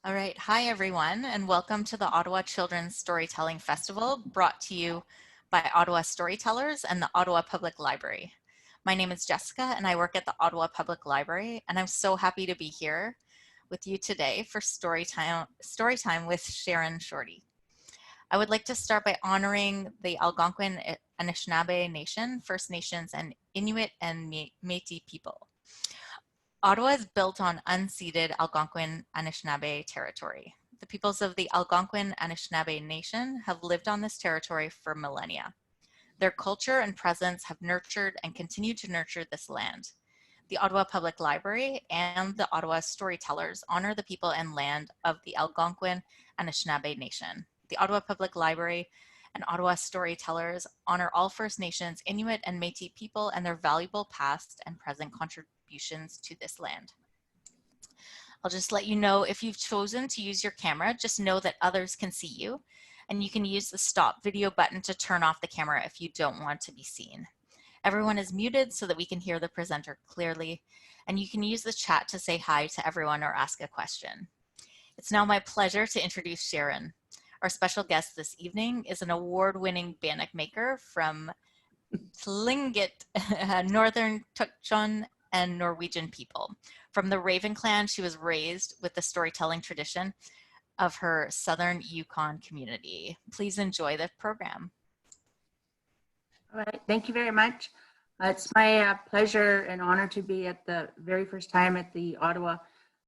All right. Hi, everyone, and welcome to the Ottawa Children's Storytelling Festival, brought to you by Ottawa Storytellers and the Ottawa Public Library. My name is Jessica, and I work at the Ottawa Public Library, and I'm so happy to be here with you today for Storytime with Sharon Shorty. I would like to start by honoring the Algonquin Anishinaabe Nation, First Nations, and Inuit and Métis people. Ottawa is built on unceded Algonquin Anishinaabe territory. The peoples of the Algonquin Anishinaabe Nation have lived on this territory for millennia. Their culture and presence have nurtured and continue to nurture this land. The Ottawa Public Library and the Ottawa Storytellers honor the people and land of the Algonquin Anishinaabe Nation. The Ottawa Public Library and Ottawa Storytellers honor all First Nations, Inuit, and Métis people and their valuable past and present contributions to this land. I'll just let you know, if you've chosen to use your camera, just know that others can see you, and you can use the stop video button to turn off the camera if you don't want to be seen. Everyone is muted so that we can hear the presenter clearly, and you can use the chat to say hi to everyone or ask a question. It's now my pleasure to introduce Sharon. Our special guest this evening is an award-winning bannock maker from Tlingit, Northern Tutchon and Norwegian people. From the Raven clan, she was raised with the storytelling tradition of her Southern Yukon community. Please enjoy the program. All right, thank you very much. It's my pleasure and honor to be at the very first time at the Ottawa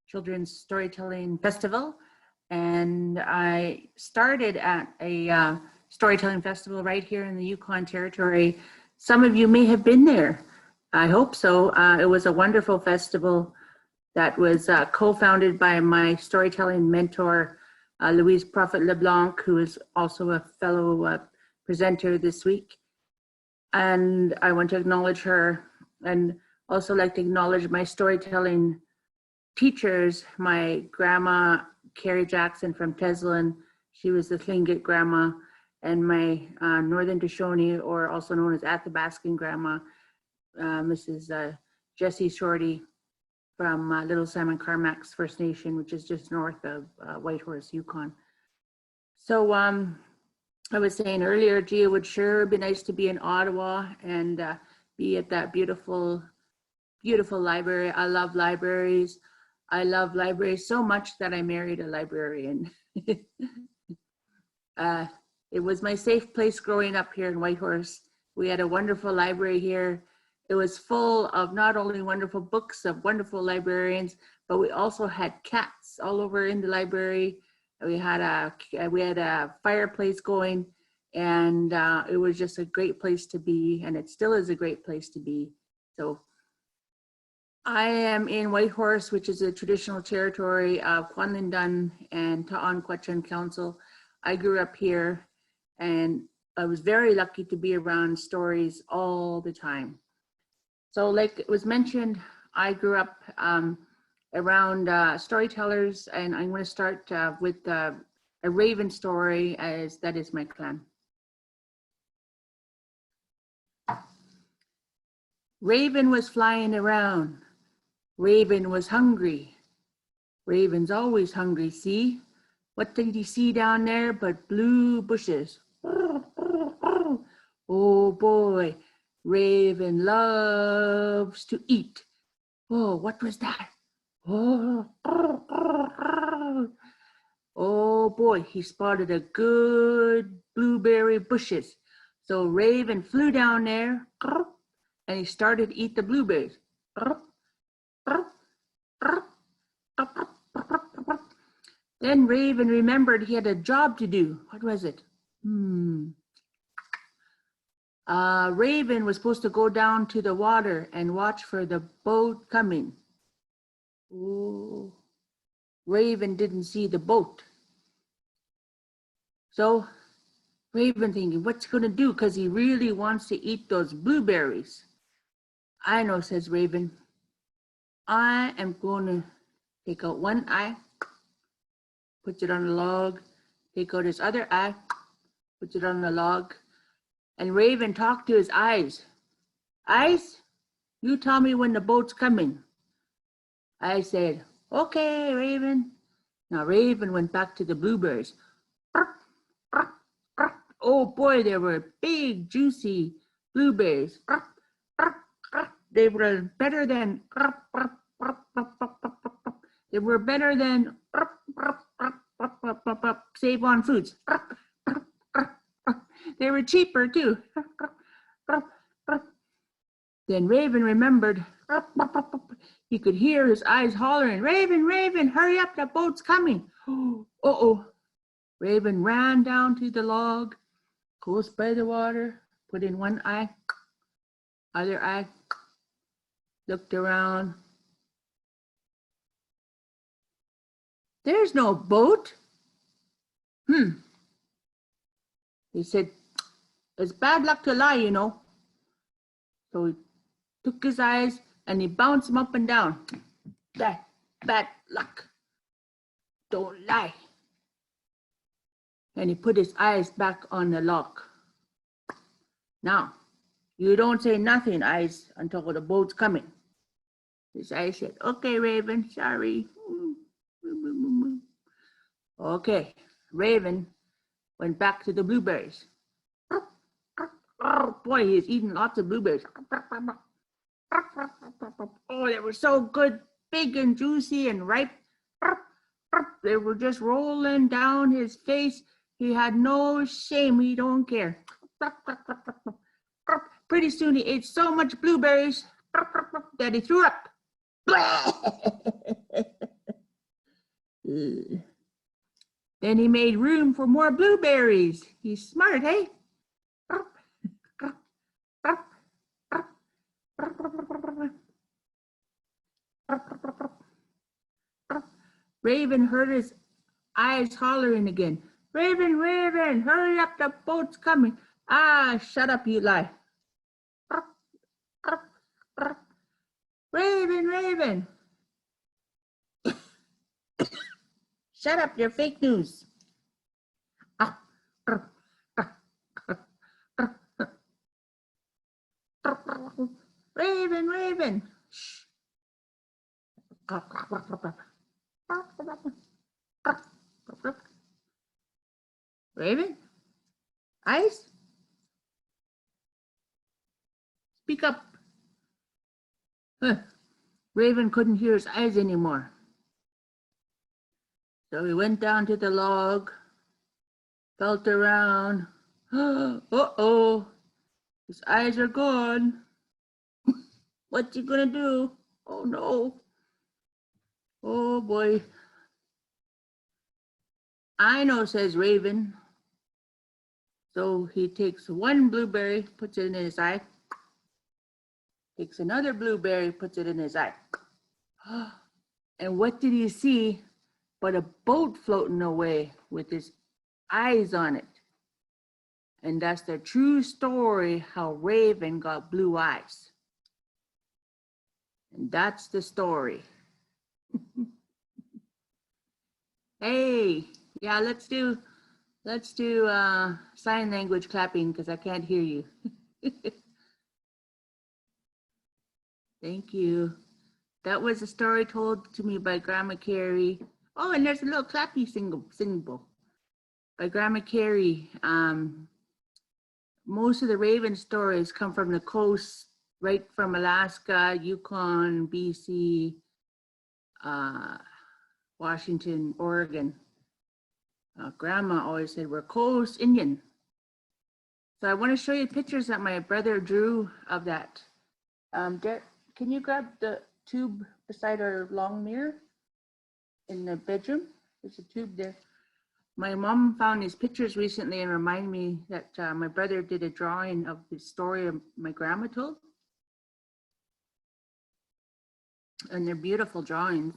Children's Storytelling Festival. And I started at a storytelling festival right here in the Yukon Territory. Some of you may have been there. I hope so. It was a wonderful festival that was co-founded by my storytelling mentor, Louise Prophet LeBlanc, who is also a fellow presenter this week. And I want to acknowledge her, and also like to acknowledge my storytelling teachers. My grandma, Carrie Jackson from Teslin, she was the Tlingit grandma, and my Northern Shoshone, or also known as Athabascan grandma, Mrs. Jessie Shorty from Little Simon Carmack's First Nation, which is just north of Whitehorse, Yukon. So I was saying earlier, gee, it would sure be nice to be in Ottawa and be at that beautiful, beautiful library. I love libraries. I love libraries so much that I married a librarian. It was my safe place growing up here in Whitehorse. We had a wonderful library here. It was full of not only wonderful books of wonderful librarians, but we also had cats all over in the library. We had a fireplace going, and it was just a great place to be, and it still is a great place to be. So I am in Whitehorse, which is a traditional territory of Kwanlindun and Ta'an Council. I grew up here, and I was very lucky to be around stories all the time. So like it was mentioned, I grew up around storytellers, and I'm going to start with a Raven story, as that is my clan. Raven was flying around. Raven was hungry. Raven's always hungry, see? What did he see down there but blue bushes? Oh boy, Raven loves to eat. Oh, what was that? Oh boy, he spotted a good blueberry bushes. So Raven flew down there and he started to eat the blueberries. Then Raven remembered he had a job to do. What was it? Raven was supposed to go down to the water and watch for the boat coming. Ooh. Raven didn't see the boat. So Raven thinking, what's he gonna do? Because he really wants to eat those blueberries. I know, says Raven. I am gonna take out one eye, puts it on the log, take out his other eye, puts it on the log, and Raven talked to his eyes. Eyes, you tell me when the boat's coming. I said, okay, Raven. Now Raven went back to the blueberries. Oh boy, there were big, juicy blueberries. They were better than they were better than Save on Foods. They were cheaper too. Then Raven remembered. He could hear his eyes hollering, Raven, Raven, hurry up, the boat's coming. Uh-oh. Raven ran down to the log, close by the water, put in one eye, other eye, looked around. There's no boat. He said, it's bad luck to lie, you know. So he took his eyes and he bounced them up and down. That bad luck. Don't lie. And he put his eyes back on the lock. Now, you don't say nothing, eyes, until the boat's coming. His eyes said, okay, Raven, sorry. Okay, Raven went back to the blueberries. Oh boy, he's eating lots of blueberries. Oh, they were so good, big and juicy and ripe. They were just rolling down his face. He had no shame. He don't care. Pretty soon he ate so much blueberries that he threw up. Then he made room for more blueberries. He's smart, hey? Raven heard his eyes hollering again. Raven, Raven, hurry up, the boat's coming. Ah, shut up, you lie. Raven, Raven. Shut up, you're fake news. Raven, Raven. Shh. Raven? Eyes? Speak up. Raven couldn't hear his eyes anymore. So he went down to the log, felt around. Uh-oh, his eyes are gone. What's he gonna do? Oh no. Oh boy. I know, says Raven. So he takes one blueberry, puts it in his eye. Takes another blueberry, puts it in his eye. And what did he see but a boat floating away with his eyes on it? And that's the true story how Raven got blue eyes. And that's the story. Hey, yeah, let's do sign language clapping because I can't hear you. Thank you. That was a story told to me by Grandma Carrie. Oh, and there's a little clappy singable by Grandma Carrie. Most of the Raven stories come from the coast, right from Alaska, Yukon, BC, Washington, Oregon. Grandma always said we're coast Indian. So I want to show you pictures that my brother drew of that. Can you grab the tube beside our long mirror in the bedroom? There's a tube there. My mom found these pictures recently and reminded me that my brother did a drawing of the story my grandma told. And they're beautiful drawings.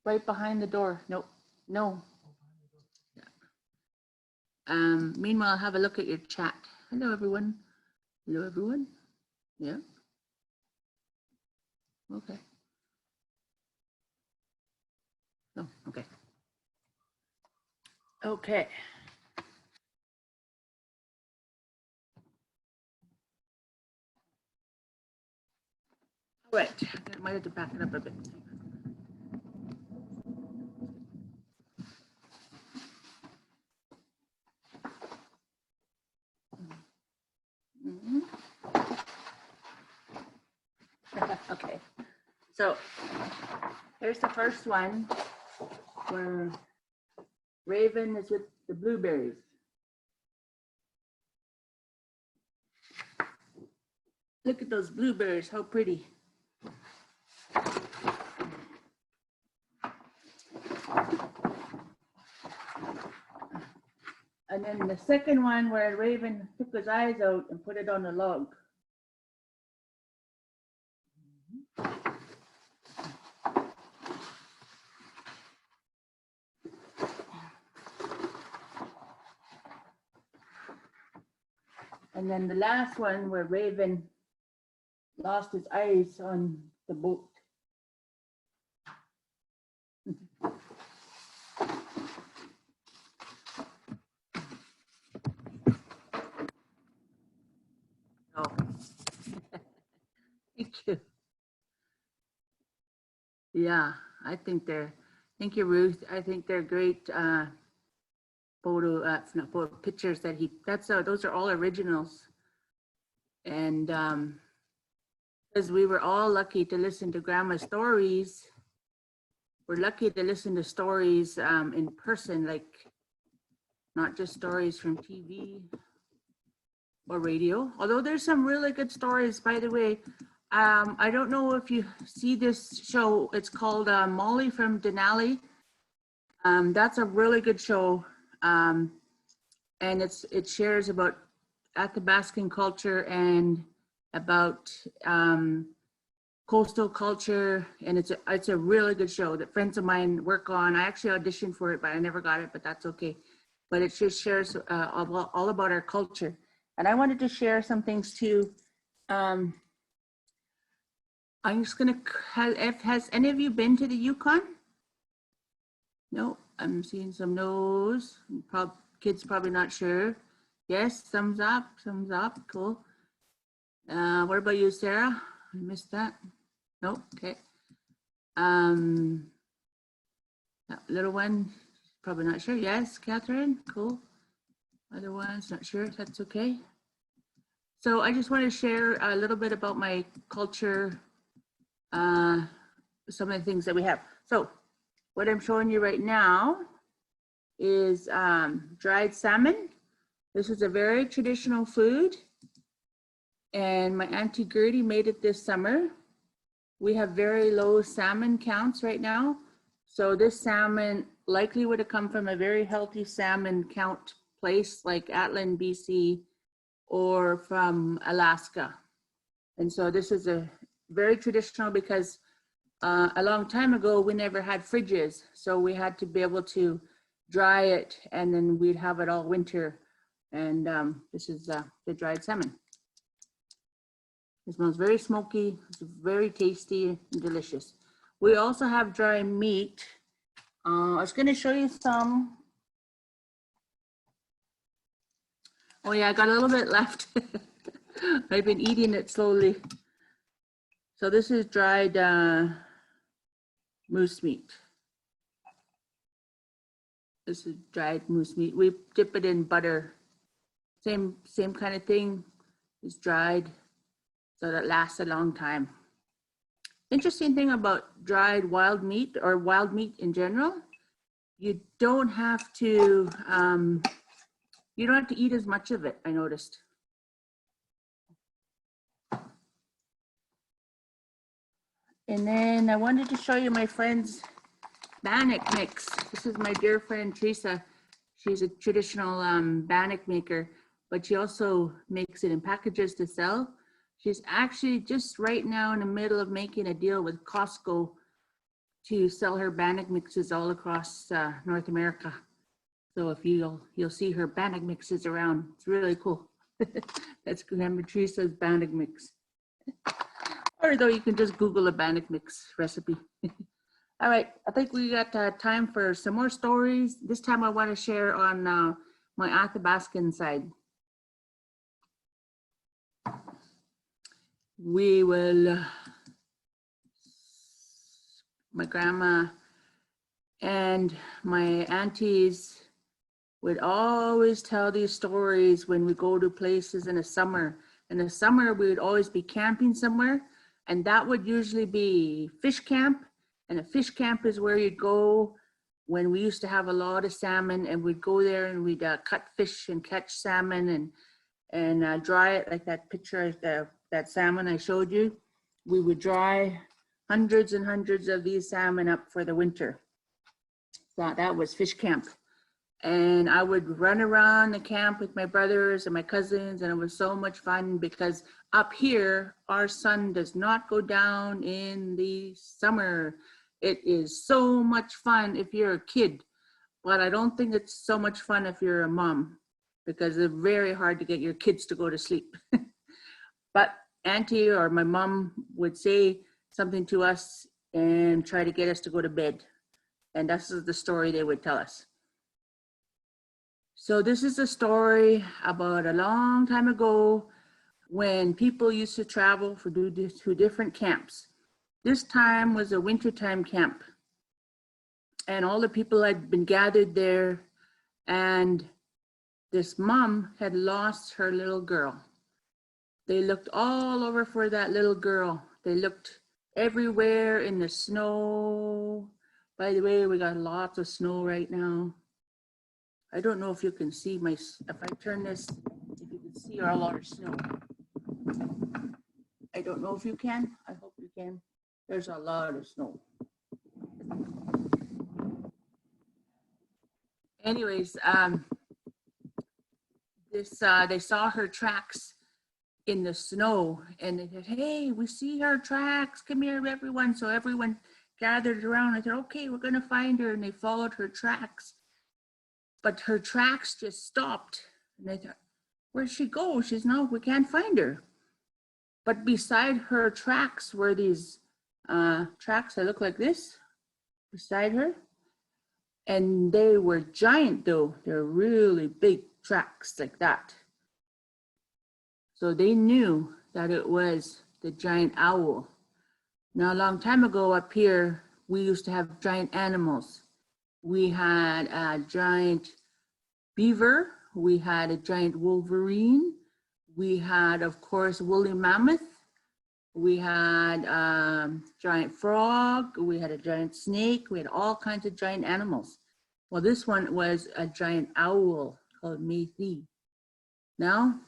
Right behind the door. Nope. No. Meanwhile, have a look at your chat. Hello, everyone. Hello, everyone. Yeah. Okay. Oh, okay. Okay. Right, I might have to back it up a bit. Mhm. Okay, so here's the first one where Raven is with the blueberries. Look at those blueberries, how pretty. And then the second one where Raven took his eyes out and put it on the log. And then the last one where Raven lost his eyes on the boat. Oh, thank you. Yeah, thank you, Ruth. I think they're great not photo, pictures that those are all originals. And because we were all lucky to listen to Grandma's stories, we're lucky to listen to stories in person, like not just stories from TV or radio, although there's some really good stories, by the way. I don't know if you see this show. It's called Molly from Denali. That's a really good show. And it shares about Athabascan culture and about coastal culture. And it's a really good show that friends of mine work on. I actually auditioned for it, but I never got it, but that's okay. But it just shares all about our culture. And I wanted to share some things too. I'm just gonna, has any of you been to the Yukon? No, I'm seeing some no's. Kids probably not sure. Yes, thumbs up, cool. What about you, Sarah? I missed that. No, okay. That little one, probably not sure. Yes, Catherine, cool. Other ones, not sure, that's okay. So I just want to share a little bit about my culture, some of the things that we have. So what I'm showing you right now is dried salmon. This is a very traditional food, and my Auntie Gertie made it this summer. We have very low salmon counts right now, so this salmon likely would have come from a very healthy salmon count place like Atlin, BC, or from Alaska. And so this is a very traditional because a long time ago, we never had fridges. So we had to be able to dry it and then we'd have it all winter. And this is the dried salmon. It smells very smoky, it's very tasty and delicious. We also have dry meat. I was gonna show you some. Oh yeah, I got a little bit left. I've been eating it slowly. So this is dried moose meat. This is dried moose meat. We dip it in butter. Same kind of thing. It's dried so that lasts a long time. Interesting thing about dried wild meat or wild meat in general, you don't have to eat as much of it, I noticed. And then I wanted to show you my friend's bannock mix. This is my dear friend Teresa. She's a traditional bannock maker, but she also makes it in packages to sell. She's actually just right now in the middle of making a deal with Costco to sell her bannock mixes all across North America. So if you'll see her bannock mixes around, it's really cool. That's Grandma Teresa's bannock mix. Or though you can just Google a bannock mix recipe. All right, I think we got time for some more stories. This time I want to share on my Athabascan side. We will my grandma and my aunties would always tell these stories when we go to places in the summer. In the summer, we would always be camping somewhere, and that would usually be fish camp. And a fish camp is where you'd go when we used to have a lot of salmon, and we'd go there and we'd cut fish and catch salmon and dry it, like that picture of that salmon I showed you. We would dry hundreds and hundreds of these salmon up for the winter. So that was fish camp. And I would run around the camp with my brothers and my cousins, and it was so much fun because up here, our sun does not go down in the summer. It is so much fun if you're a kid, but I don't think it's so much fun if you're a mom, because it's very hard to get your kids to go to sleep. But Auntie or my mom would say something to us and try to get us to go to bed. And this is the story they would tell us. So this is a story about a long time ago when people used to travel to different camps. This time was a wintertime camp, and all the people had been gathered there, and this mom had lost her little girl. They looked all over for that little girl. They looked everywhere in the snow. By the way, we got lots of snow right now. I don't know if you can see if I turn this, if you can see a lot of snow. I don't know if you can. I hope you can. There's a lot of snow. Anyways, they saw her tracks in the snow, and they said, "Hey, we see her tracks. Come here, everyone." So everyone gathered around and said, "Okay, we're going to find her." And they followed her tracks. But her tracks just stopped. And they thought, "Where'd she go? We can't find her." But beside her tracks were these tracks that look like this beside her. And they were giant though. They're really big tracks like that. So they knew that it was the giant owl. Now, a long time ago up here, we used to have giant animals. We had a giant beaver, we had a giant wolverine, we had, of course, woolly mammoth, we had a giant frog, we had a giant snake, we had all kinds of giant animals. Well, this one was a giant owl called Maythi. Now,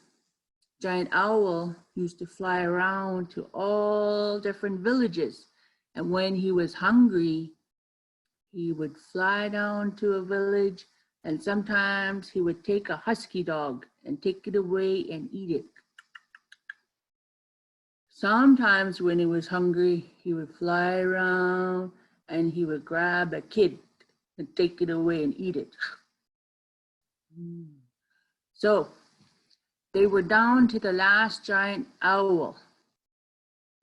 giant owl used to fly around to all different villages, and when he was hungry, he would fly down to a village, and sometimes he would take a husky dog and take it away and eat it. Sometimes when he was hungry, he would fly around and he would grab a kid and take it away and eat it. So they were down to the last giant owl,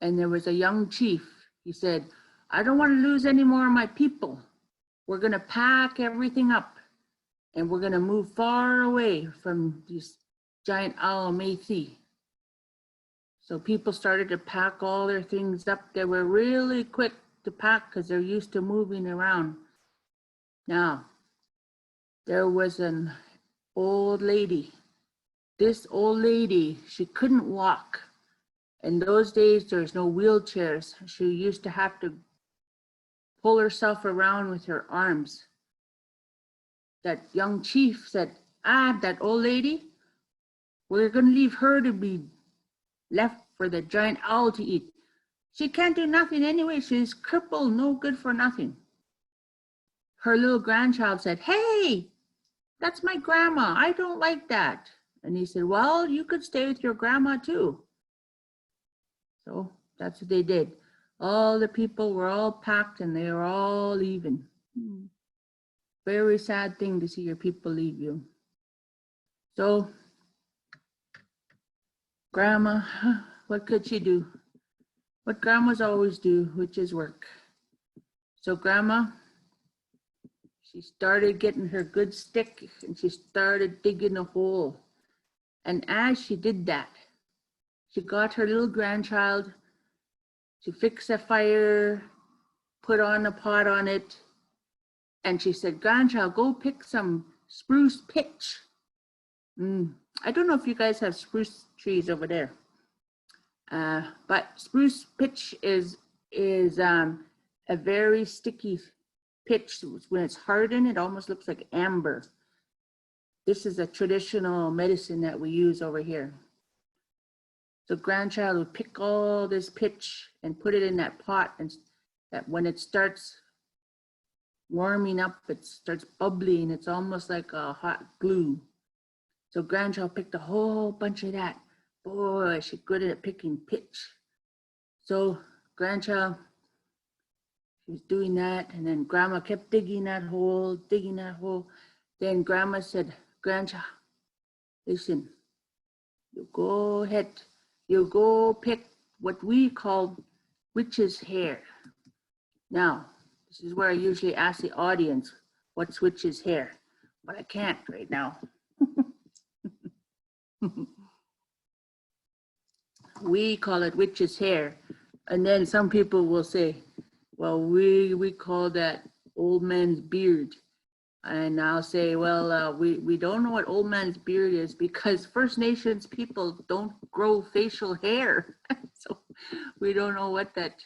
and there was a young chief. He said, "I don't want to lose any more of my people. We're going to pack everything up and we're going to move far away from this giant owl Maythi." So people started to pack all their things up. They were really quick to pack because they're used to moving around. Now, there was an old lady. This old lady, she couldn't walk. In those days, there's no wheelchairs. She used to have to pull herself around with her arms. That young chief said, that old lady, we're going to leave her to be left for the giant owl to eat. She can't do nothing anyway. She's crippled, no good for nothing. Her little grandchild said, "Hey, that's my grandma. I don't like that." And he said, "Well, you could stay with your grandma too." So that's what they did. All the people were all packed and they were all leaving. Very sad thing to see your people leave you. So grandma, what could she do? What grandmas always do, which is work. So grandma, she started getting her good stick and she started digging a hole. And as she did that, she got her little grandchild to fix a fire put on a pot on it, and she said, "Grandchild, go pick some spruce pitch." I don't know if you guys have spruce trees over there, but spruce pitch is a very sticky pitch. When it's hardened, it almost looks like amber. This is a traditional medicine that we use over here. So grandchild would pick all this pitch and put it in that pot, and that when it starts warming up, it starts bubbling. It's almost like a hot glue. So grandchild picked a whole bunch of that. Boy, she's good at picking pitch. So grandchild, she was doing that, and then grandma kept digging that hole, digging that hole. Then grandma said, "Grandchild, listen, you go ahead, you go pick what we call witch's hair." Now, this is where I usually ask the audience, what's witch's hair? But I can't right now. We call it witch's hair. And then some people will say, well, we call that old man's beard. And I'll say, well, we don't know what old man's beard is because First Nations people don't grow facial hair. So we don't know what that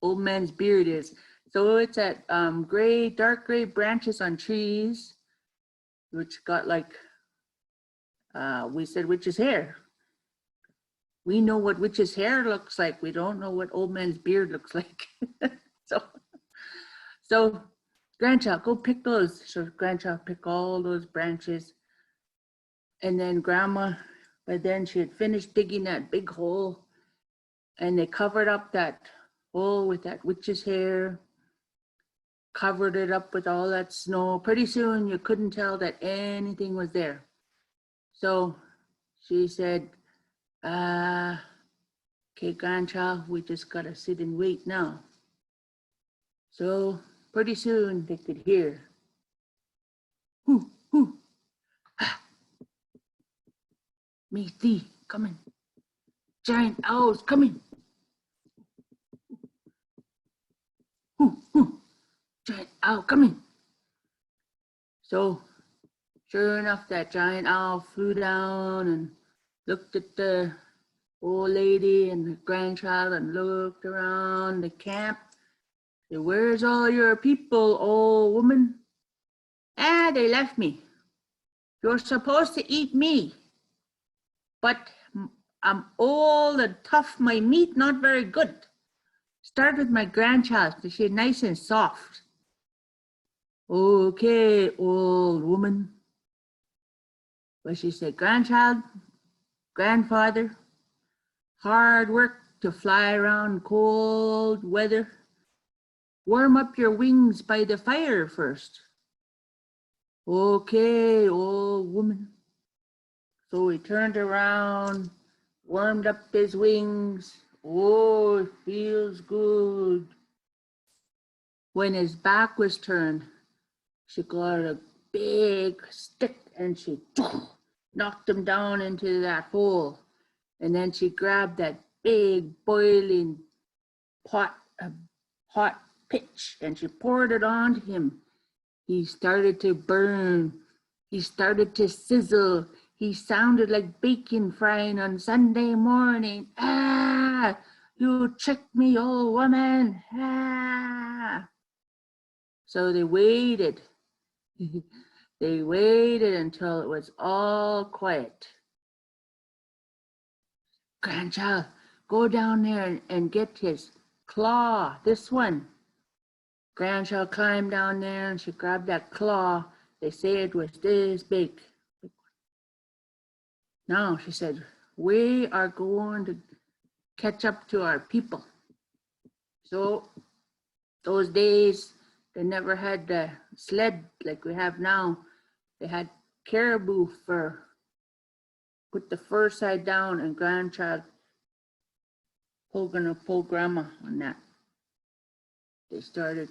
old man's beard is. So it's at gray, dark gray branches on trees, which got like, we said witch's hair. We know what witch's hair looks like. We don't know what old man's beard looks like. So grandchild, go pick those. So grandchild pick all those branches. And then grandma, by then she had finished digging that big hole, and they covered up that hole with that witch's hair, covered it up with all that snow. Pretty soon you couldn't tell that anything was there. So she said, okay, grandchild, we just gotta sit and wait now. So pretty soon they could hear, hoo, hoo, ah, me thee coming, giant owls coming, hoo, hoo, giant owl coming. So sure enough, that giant owl flew down and looked at the old lady and the grandchild and looked around the camp. Said, "Where's all your people, old woman?" "Ah, they left me. You're supposed to eat me, but I'm old and tough. My meat not very good. Start with my grandchild, she's nice and soft." "Okay, old woman." But she said, "Grandchild, grandfather, hard work to fly around cold weather. Warm up your wings by the fire first." "Okay, old woman." So he turned around, warmed up his wings. Oh, it feels good. When his back was turned, she got a big stick and she knocked him down into that hole. And then she grabbed that big boiling pot of hot pitch and she poured it onto him. He started to burn. He started to sizzle. He sounded like bacon frying on Sunday morning. "Ah, you tricked me, old woman. Ah." So they waited. They waited until it was all quiet. "Grandchild, go down there and get his claw, this one." Grandchild climbed down there and she grabbed that claw. They say it was this big. "Now," she said, "we are going to catch up to our people." So those days, they never had the sled like we have now. They had caribou fur. Put the fur side down and grandchild gonna pull grandma on that. They started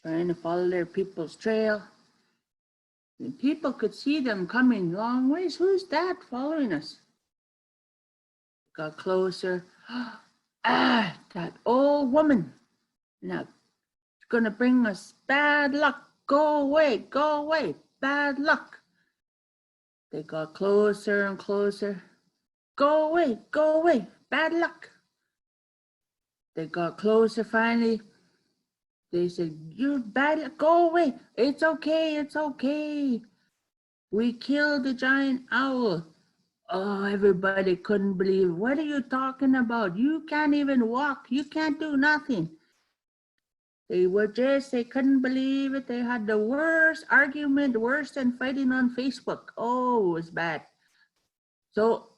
trying to follow their people's trail. And people could see them coming long ways. "Who's that following us?" Got closer. "Ah, that old woman." Now gonna bring us bad luck. Go away, bad luck. They got closer and closer. Go away, bad luck. They got closer finally. They said, you bad luck, go away. It's okay, it's okay. We killed the giant owl. Oh, everybody couldn't believe. What are you talking about? You can't even walk. You can't do nothing. They couldn't believe it. They had the worst argument, worse than fighting on Facebook. Oh, it was bad. So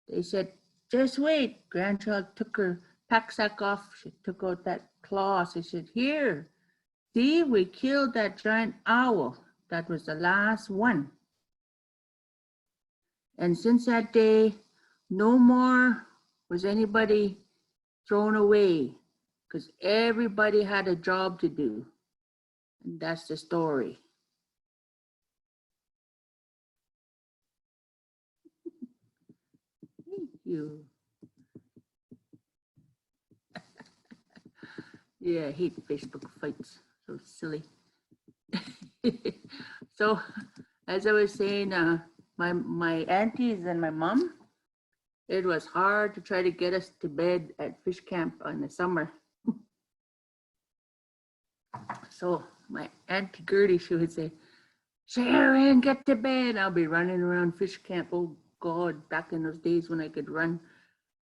they said, just wait. Grandchild took her pack-sack off. She took out that claw. She said, here, see, we killed that giant owl. That was the last one. And since that day, no more was anybody thrown away because everybody had a job to do. And that's the story. Thank you. Yeah, I hate Facebook fights. So silly. So, as I was saying, my aunties and my mom, it was hard to try to get us to bed at fish camp in the summer. So my Auntie Gertie, she would say, Sharon, get to bed. I'll be running around fish camp. Oh God, back in those days when I could run.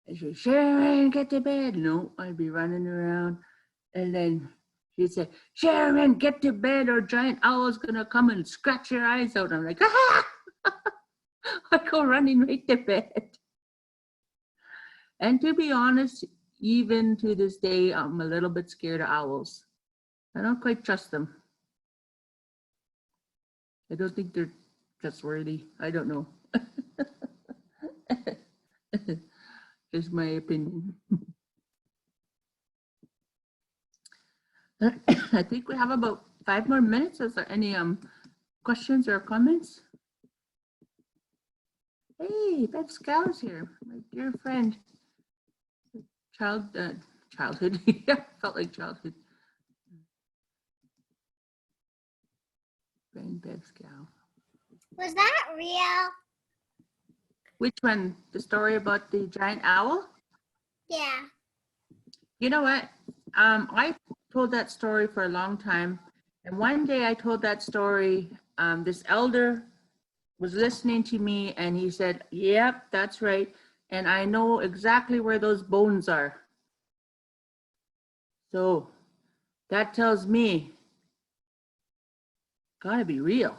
And she'd say, Sharon, get to bed. No, I'd be running around. And then she'd say, Sharon, get to bed or giant owl's gonna come and scratch your eyes out. I'm like, ah! I go running right to bed. And to be honest, even to this day, I'm a little bit scared of owls. I don't quite trust them. I don't think they're trustworthy. I don't know. Just my opinion. I think we have about 5 more minutes. Is there any questions or comments? Hey, Bev Scow's here, my dear friend. Childhood. Yeah, felt like childhood. Friend Bev Scow. Was that real? Which one? The story about the giant owl? Yeah. You know what? I told that story for a long time. And one day I told that story, this elder was listening to me and he said, yep, that's right. And I know exactly where those bones are. So that tells me, gotta be real.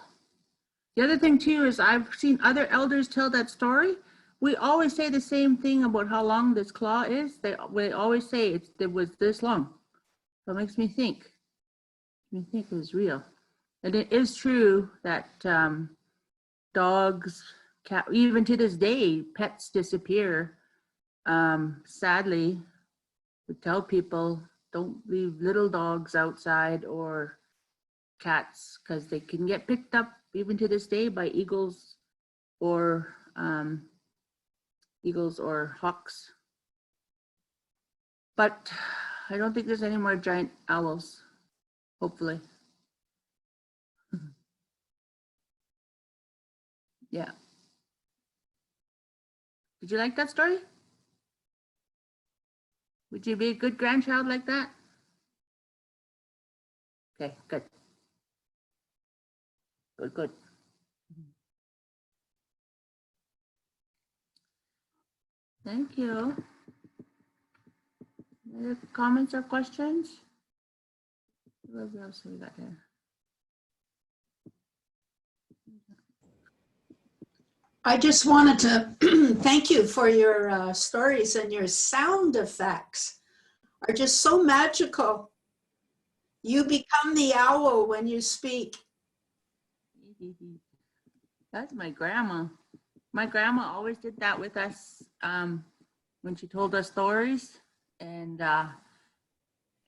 The other thing too is I've seen other elders tell that story. We always say the same thing about how long this claw is. They always say it was this long. So it makes me think. It was real. And it is true that dogs, cat, even to this day, pets disappear. Sadly, we tell people don't leave little dogs outside or cats because they can get picked up even to this day by eagles or hawks. But I don't think there's any more giant owls, hopefully. Yeah. Did you like that story? Would you be a good grandchild like that? Okay, good. Good. Thank you. Any other comments or questions? What else we got here? I just wanted to thank you for your stories, and your sound effects are just so magical. You become the owl when you speak. That's my grandma. My grandma always did that with us when she told us stories. And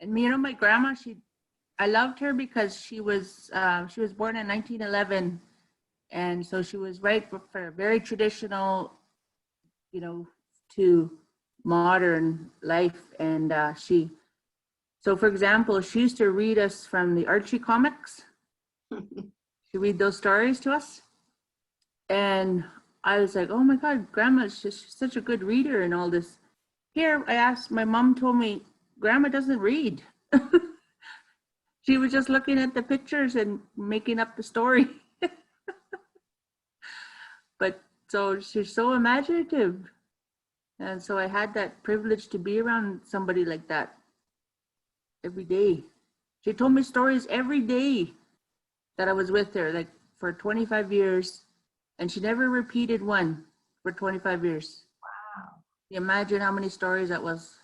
you know, my grandma, I loved her because she was born in 1911. And so she was right for very traditional, you know, to modern life. And she So for example, she used to read us from the Archie comics. She read those stories to us. And I was like, oh my God, Grandma's just such a good reader and all this. Here, I asked, my mom told me, Grandma doesn't read. She was just looking at the pictures and making up the story. But so she's so imaginative. And so I had that privilege to be around somebody like that every day. She told me stories every day that I was with her, like for 25 years. And she never repeated one for 25 years. Wow. You imagine how many stories that was.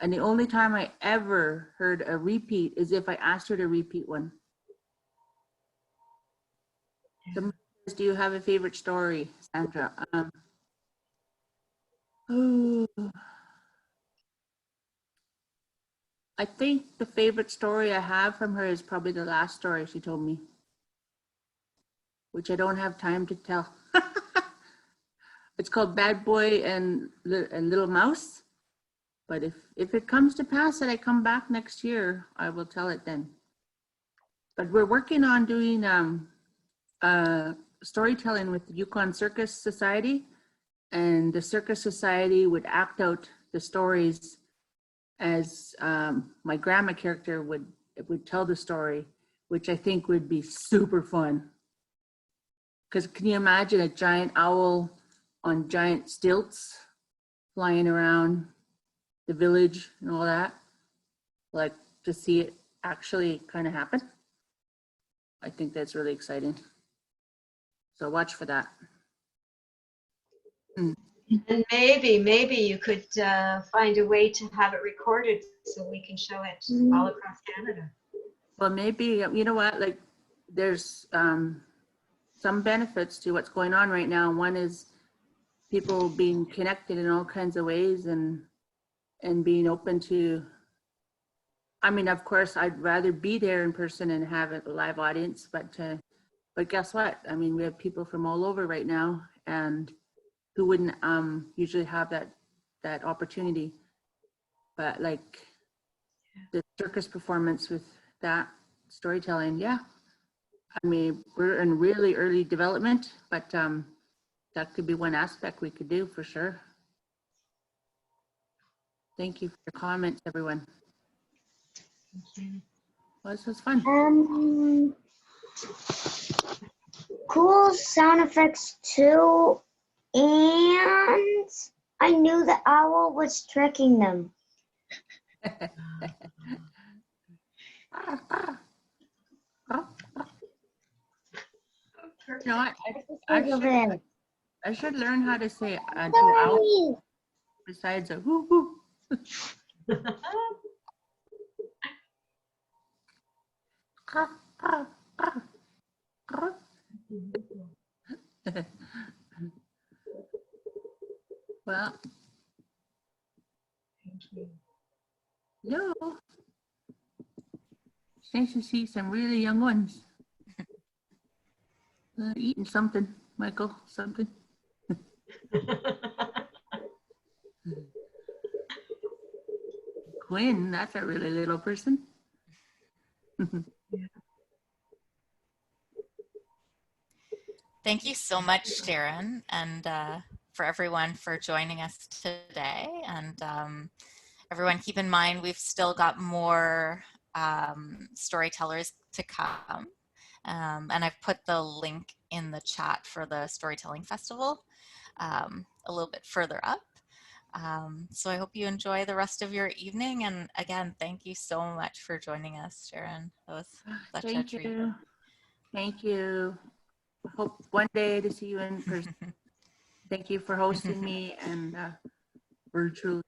And the only time I ever heard a repeat is if I asked her to repeat one. Yeah. Do you have a favorite story, Sandra? I think the favorite story I have from her is probably the last story she told me, which I don't have time to tell. It's called Bad Boy and Little Mouse. But if it comes to pass that I come back next year, I will tell it then. But we're working on doing storytelling with the Yukon Circus Society, and the Circus Society would act out the stories as my grandma character would tell the story, which I think would be super fun. Because can you imagine a giant owl on giant stilts flying around the village and all that? Like, to see it actually kind of happen. I think that's really exciting. So watch for that. And maybe you could find a way to have it recorded so we can show it all across Canada. Well, maybe, you know what, like there's some benefits to what's going on right now. One is people being connected in all kinds of ways and being open to, I mean, of course, I'd rather be there in person and have a live audience, but guess what? I mean, we have people from all over right now, and who wouldn't usually have that opportunity. But like the circus performance with that storytelling, yeah. I mean, we're in really early development, but that could be one aspect we could do for sure. Thank you for your comments, everyone. Thank you. Well, this was fun. Cool sound effects too, and I knew the owl was tricking them. You know what? I should learn how to say to owl besides a whoo whoo. Well, hello. It's nice to see some really young ones. Eating something, Michael, something. Quinn, that's a really little person. Thank you so much, Sharon, and for everyone for joining us today. And everyone, keep in mind, we've still got more storytellers to come. And I've put the link in the chat for the Storytelling Festival a little bit further up. So I hope you enjoy the rest of your evening. And again, thank you so much for joining us, Sharon. That was such a treat. Thank you. Hope one day to see you in person. Thank you for hosting me and virtually.